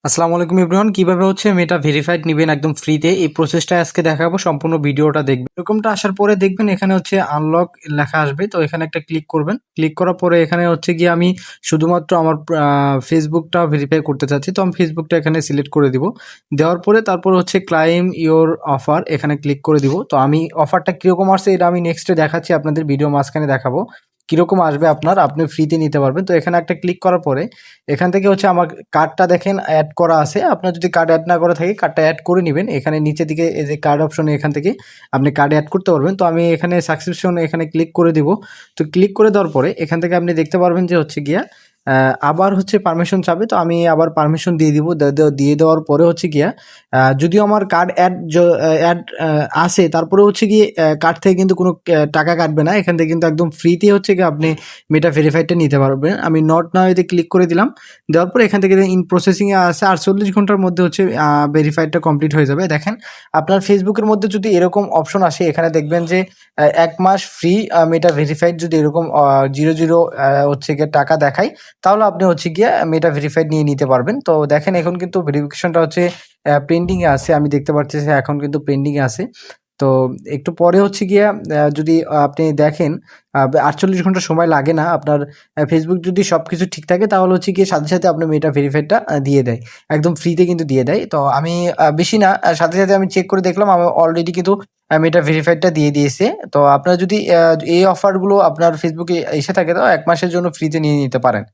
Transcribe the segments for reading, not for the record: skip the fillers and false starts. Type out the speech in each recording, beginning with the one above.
আসসালামু আলাইকুম এভরিওয়ান, কিভাবে হচ্ছে মেটা ভেরিফাইড নিবেন একদম ফ্রিতে এই প্রসেসটা আজকে দেখাবো। সম্পূর্ণ ভিডিওটা দেখবেন। এরকমটা আসার পরে দেখবেন এখানে হচ্ছে আনলক লেখা আসবে, তো এখানে একটা ক্লিক করবেন। ক্লিক করার পরে এখানে হচ্ছে গিয়ে আমি শুধুমাত্র আমার ফেসবুকটা ভেরিফাই করতে চাচ্ছি, তো আমি ফেসবুকটা এখানে সিলেক্ট করে দিব। দেওয়ার পরে তারপর হচ্ছে ক্লাইম ইওর অফার এখানে ক্লিক করে দিব। তো আমি অফারটা কীরকম আসছে এটা আমি নেক্সটে দেখাচ্ছি, আপনাদের ভিডিও মাঝখানে দেখাবো কীরকম আসবে। আপনি ফ্রিতে নিতে পারবেন। তো এখানে একটা ক্লিক করার পরে এখান থেকে হচ্ছে আমার কার্ডটা দেখেন অ্যাড করা আছে। আপনার যদি কার্ড অ্যাড না করা থাকে কার্ডটা অ্যাড করে নেবেন। এখানে নিচের দিকে এই যে কার্ড অপশনে এখান থেকে আপনি কার্ড অ্যাড করতে পারবেন। তো আমি এখানে সাবস্ক্রিপশন এখানে ক্লিক করে দিব। তো ক্লিক করে দেওয়ার পরে এখান থেকে আপনি দেখতে পারবেন যে হচ্ছে গিয়া আবার হচ্ছে পারমিশন চাবে। তো আমি আবার পারমিশন দিয়ে দিব। দিয়ে দেওয়ার পরে হচ্ছে গিয়া যদিও আমার কার্ড অ্যাড আসে, তারপরে হচ্ছে গিয়ে কার্ড থেকে কিন্তু কোনো টাকা কাটবে না। এখান থেকে কিন্তু একদম ফ্রিতে হচ্ছে গিয়ে আপনি মেটা ভেরিফাইডটা নিতে পারবেন। আমি নট নাও এতে ক্লিক করে দিলাম। দেওয়ার পরে এখান থেকে ইন প্রসেসিংয়ে আছে 48 ঘন্টার মধ্যে হচ্ছে ভেরিফাইডটা কমপ্লিট হয়ে যাবে। দেখেন আপনার ফেসবুকের মধ্যে যদি এরকম অপশন আসে, এখানে দেখবেন যে 1 মাস ফ্রি মেটা ভেরিফাইড যদি এরকম 00 হচ্ছে গিয়ে টাকা দেখায়, তাহলে আপনি হচ্ছে গিয়ে মেটা ভেরিফাইড নিয়ে নিতে পারবেন। তো দেখেন এখন কিন্তু ভেরিফিকেশনটা হচ্ছে পেন্ডিংয়ে আছে। আমি দেখতে পাচ্ছি যে এখন কিন্তু পেন্ডিংয়ে আছে। তো একটু পরে হচ্ছে গিয়া যদি আপনি দেখেন 48 ঘন্টা সময় লাগে না। আপনার ফেসবুক যদি সবকিছু ঠিক থাকে তাহলে হচ্ছে গিয়ে সাথে, সাথে আপনার মেটা ভেরিফাইডটা দিয়ে দেয়। একদম ফ্রিতে কিন্তু দিয়ে দেয়। তো আমি বেশি না, সাথে, সাথে আমি চেক করে দেখলাম আমার অলরেডি কিন্তু মেটা ভেরিফাইডটা দিয়ে দিয়েছে। তো আপনার যদি এই অফারগুলো আপনার ফেসবুকে এসে থাকে তো 1 মাসের জন্য ফ্রিতে নিয়ে নিতে পারেন।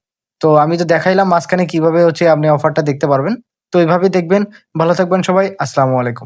তো আমি তো দেখাইলাম মাঝখানে কিভাবে হচ্ছে আপনি অফারটা দেখতে পারবেন। তো এভাবে দেখবেন। ভালো থাকবেন সবাই। আসসালামু আলাইকুম।